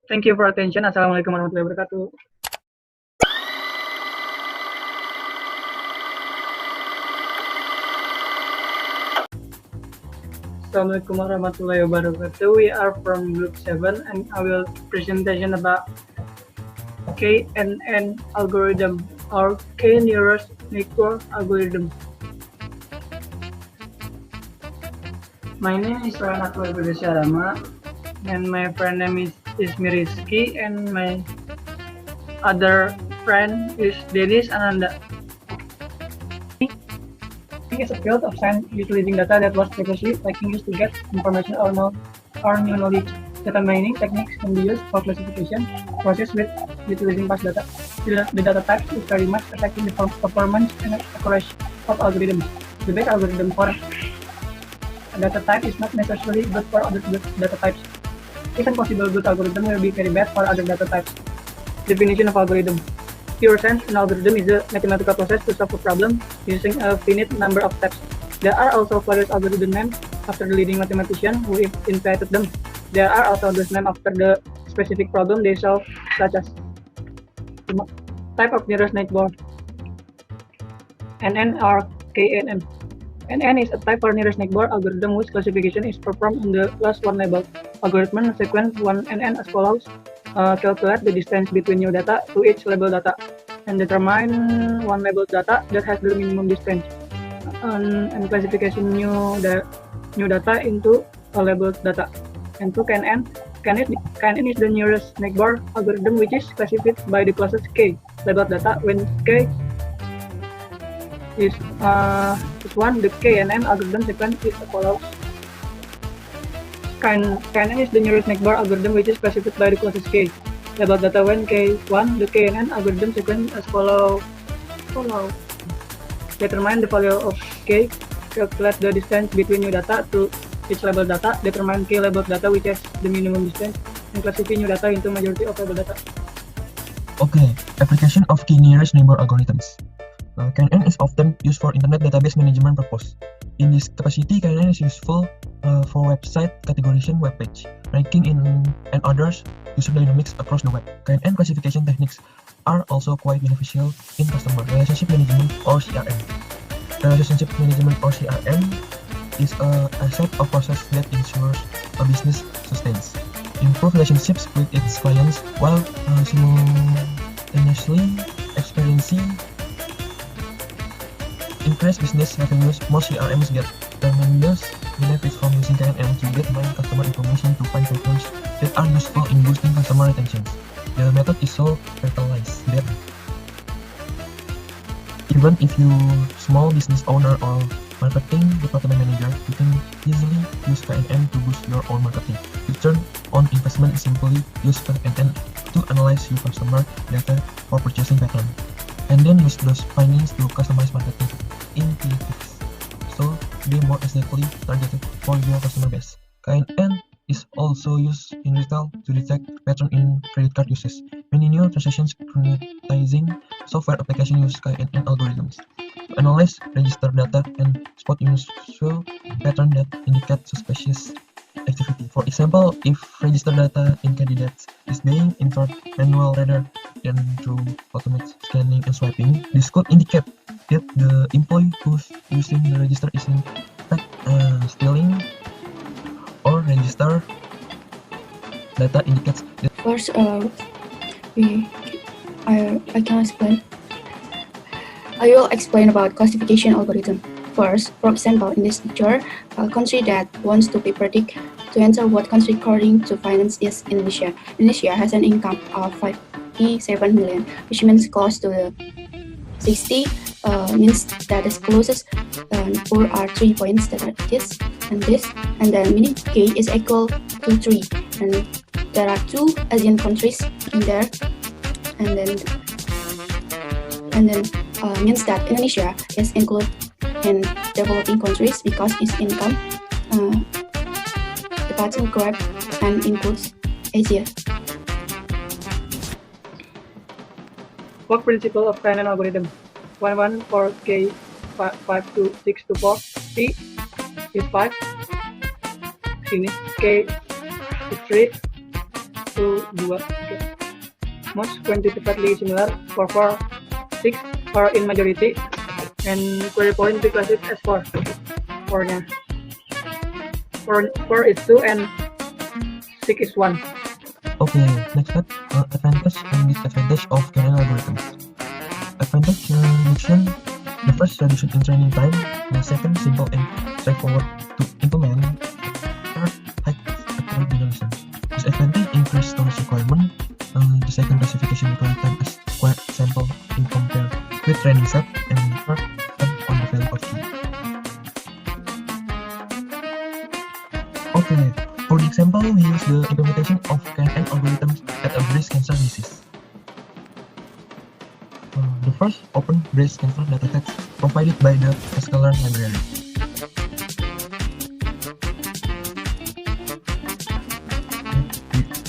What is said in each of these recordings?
Thank you for attention. Assalamualaikum warahmatullahi wabarakatuh. Assalamualaikum warahmatullahi wabarakatuh. We are from group 7 and I will presentation about KNN algorithm or K-nearest network algorithm. My name is Raihan and my friend name is Ismi Rizki and my other friend is Dennis Ananda. Is a field of science utilizing data that was previously likely used to get information or new knowledge. Data mining techniques can be used for classification process with utilizing past data. The data type is very much affecting the performance and accuracy of algorithms. The best algorithm for a data type is not necessarily good for other data types. Even possible good algorithm will be very bad for other data types. Definition of algorithm. Pure sense, an algorithm is a mathematical process to solve a problem using a finite number of steps. There are also various algorithm names after the leading mathematician who invented them. There are also those names after the specific problem they solve, such as type of nearest neighbor, NN or KNN. NN is a type for nearest neighbor algorithm whose classification is performed on the last one label. Algorithm sequence 1 NN as follows. Calculate the distance between new data to each label data and determine one label data that has the minimum distance and classification new data into a label data. And to KNN is the nearest neighbor algorithm which is classified by the closest K label data when K is 1. The KNN algorithm sequence is as follows. KNN is the nearest neighbor algorithm which is classified by the closest K label data when K1. The KNN algorithm sequence as follows. Determine the value of K, calculate the distance between new data to each label data, determine K label data which has the minimum distance, and classify new data into majority of label data. Okay, application of K-nearest neighbor algorithms. KNN is often used for internet database management purpose. In this capacity, KNN is useful for website categorization, web page ranking and others user dynamics across the web. KNN classification techniques are also quite beneficial in customer relationship management or CRM. Relationship management or CRM is a set of process that ensures a business sustains, improve relationships with its clients while simultaneously experiencing increased business revenues. Most CRMs get tremendous benefits from using KNN to get my customer information to find patterns that are useful in boosting customer retention. The method is so fertilized that even if you small business owner or marketing department manager, you can easily use KNN to boost your own marketing. Return on investment is simply use KNN to analyze your customer data for purchasing pattern, and then use those findings to customize marketing initiatives so they more exactly targeted for your customer base. KNN is also used in retail to detect pattern in credit card usage. Many new transaction scrutinizing software applications use KNN algorithms to analyze register data and spot unusual pattern that indicate suspicious activity. For example, if register data in candidates is being entered manual rather than through automated scanning and swiping, this could indicate that the employee who's using the register is in fact stealing, or register data indicates that. First, I can explain. I will explain about classification algorithm. First, for example, in this picture, a country that wants to be predicted to enter what country according to finance is Indonesia. Indonesia has an income of 57 million, which means close to the 60, means that the closest poor are 3 points that are this and this, and then meaning K is equal to 3, and there are 2 Asian countries in there, and then means that Indonesia is included in developing countries because its income the pattern graph and includes Asia. Work principle of KNN algorithm. 1 for K 5 to 6 to 4. T is 5. Sini K is 3. to 2. Okay. Most quantitatively similar 4, 4, 6 or in majority, and query point we class it as 4. 4-nya. 4 is 2 and 6 is 1. Okay, next step, advantage and disadvantage of KNN algorithms. Advantage mention the first reduction in training time, the second simple and straightforward to implement, third high accurate generation. Disadvantage increased storage requirement, the second classification required time as quite sample in compare with training set, and third depend on the value of key. Okay, for the example, we use the implementation of KNN algorithms at a breast cancer disease. The first open breast cancer dataset provided by the sklearn library.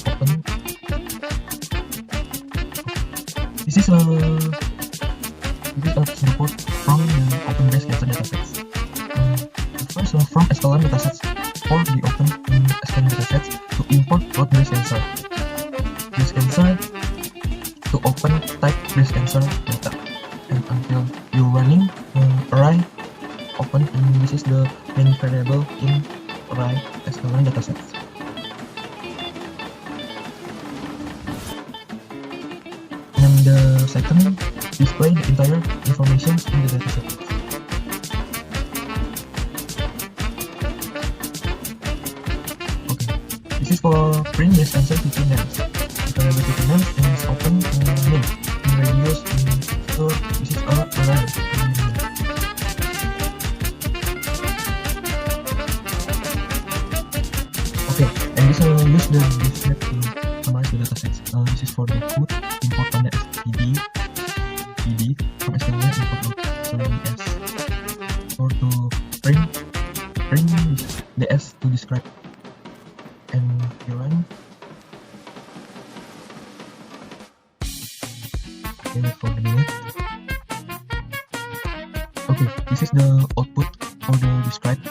Open. This is a report from the open breast cancer datasets. The first from sklearn datasets for the open sklearn datasets to import blood breast cancer. Breast cancer to open type breast cancer data, and until you're running array open, and this is the main variable in array sklearn datasets. And the second, display the entire information in the dataset. Okay, this is for print breast cancer feature names. Available feature names and is open name in radius so this is our array. Okay, and this will use the set to summarize the datasets. This is for the output, import on the std from sklearn import s or to print the s to describe, and you run. For the minute. Okay, this is the output for the described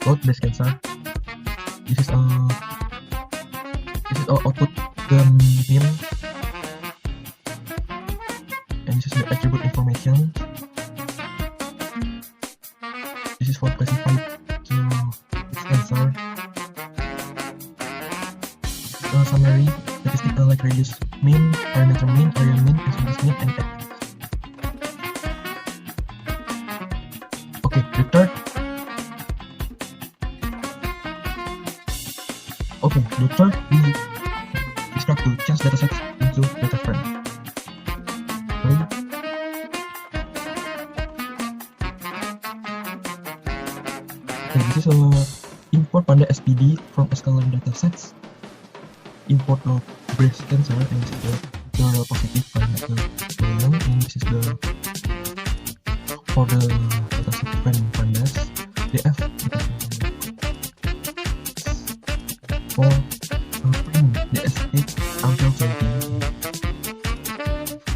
blood breast cancer. This is our output, the mean, and this is the attribute information. This is for classified to breast cancer. Summary statistical like radius mean, parameter mean, area mean, incidence mean, and x. Okay, the third. Okay, the third we describe to change datasets into data frame. Okay. Okay, this is a import pada SPD from sklearn datasets. Import of breast cancer, and this is the positive parameter column, and this is the for the dataset frame pandas df for print ds8 until 20.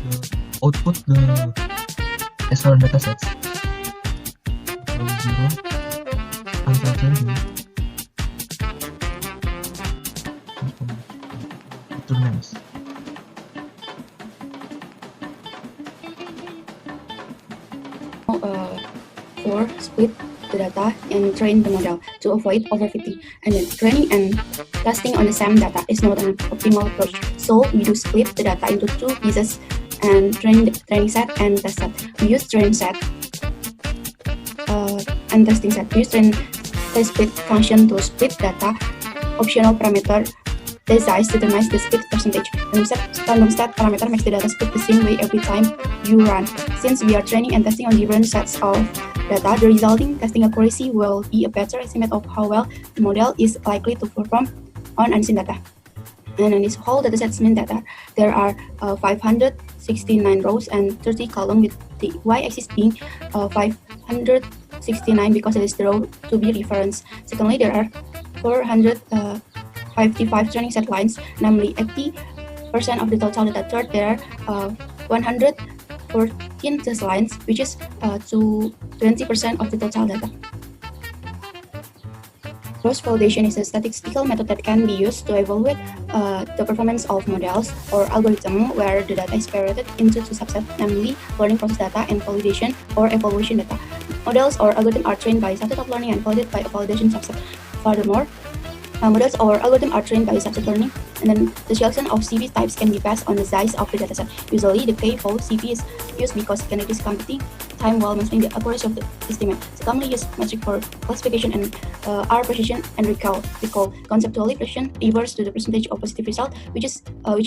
The output the sklearn datasets from 0 until 20. Names. For split the data and train the model to avoid overfitting, and then training and testing on the same data is not an optimal approach. So we do split the data into two pieces and training set and test set. We use training set and testing set. We use test split function to split data. Optional parameter the size determines the split percentage. Random stat parameter makes the data split the same way every time you run. Since we are training and testing on different sets of data, the resulting testing accuracy will be a better estimate of how well the model is likely to perform on unseen data. And in this whole dataset mean data, there are 569 rows and 30 columns, with the y-axis being 569 because it is the row to be referenced. Secondly, there are 455 training set lines, namely 80% of the total data. Third, there are 114 test lines, which is to 20% of the total data. Cross-validation is a statistical method that can be used to evaluate the performance of models or algorithms where the data is separated into two subsets, namely learning process data and validation or evaluation data. Models or algorithms are trained by a subset of learning and validated by a validation subset. Furthermore, models or algorithms are trained by subset learning, and then the selection of CV types can be based on the size of the dataset. Usually, the k-fold CV is used because it can reduce computing time while maintaining the accuracy of the estimate. The commonly used metric for classification and are precision and recall. Conceptually, precision refers to the percentage of positive result, which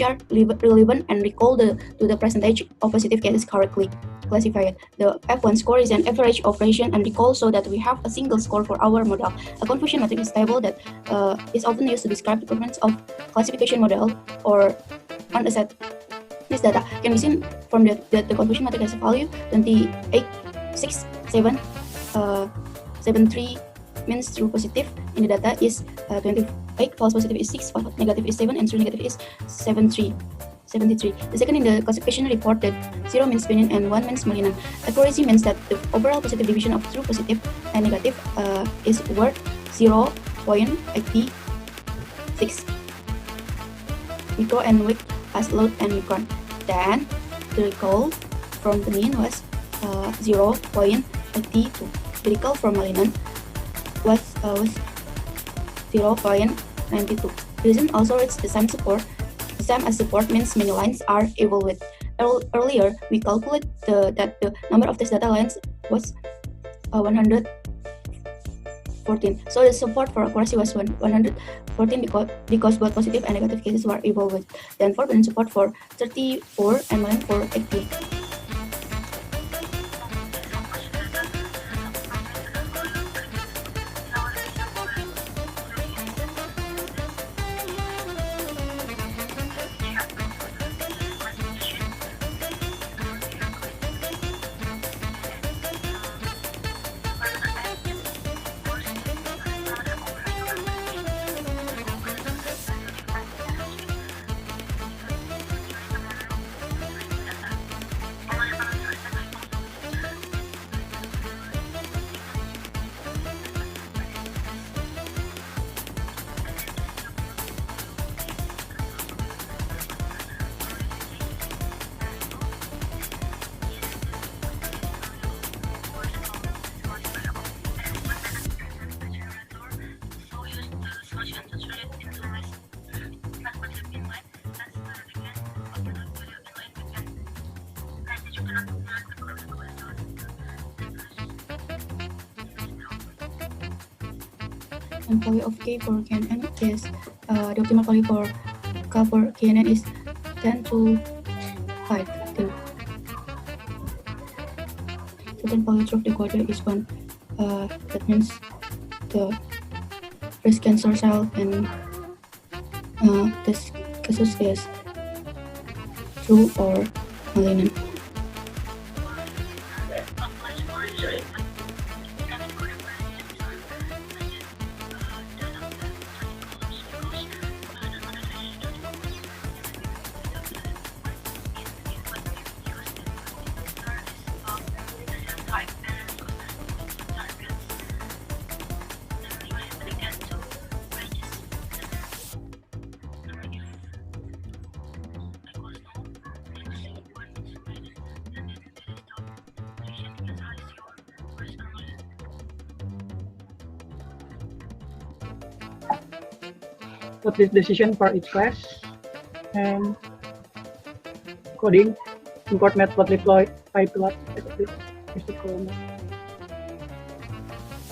are relevant and recall to the percentage of positive cases correctly classified. The F1 score is an average of precision and recall, so that we have a single score for our model. A confusion metric is table that is often used to describe the performance of classification model or on a set. This data can be seen from the confusion metric has a value 286773 means true positive in the data is 28, false positive is 6, false negative is 7, and true negative is 73. The second in the classification report that 0 means benign and 1 means malignant. Accuracy means that the overall positive division of true positive and negative is worth 0.86 micro and weak as load and micron. Then the recall from the mean was 0.82. The recall from malignant was 0.92. The reason also reached the same support. The same as support means many lines are evaluated. Earlier, we calculated that the number of test data lines was 114. So the support for accuracy was 114 because both positive and negative cases were evaluated. Then for benign support for 34 and malignant for 80. And value of K for KNN is the optimal value for K for KNN is 10 to 5. Total value of the quadrant is 1. That means the breast cancer cell and this casus is true or malignant. Put this decision for each class and coding, import matplotlib pipeline, is the column.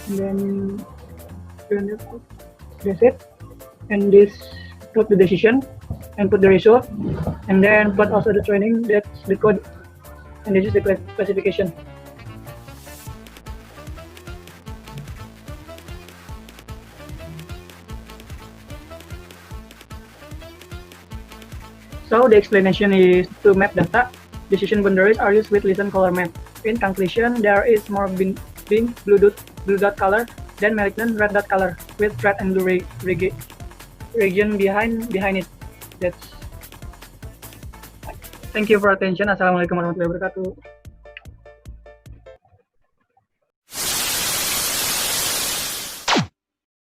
And then that's it. And this put the decision and put the result, and then put also the training, that's the code, and this is the classification. So the explanation is to map data. Decision boundaries are used with listen color map. In conclusion, there is more blue dot color than malignant red dot color with red and blue region behind it. That's. Thank you for attention. Assalamualaikum warahmatullahi wabarakatuh.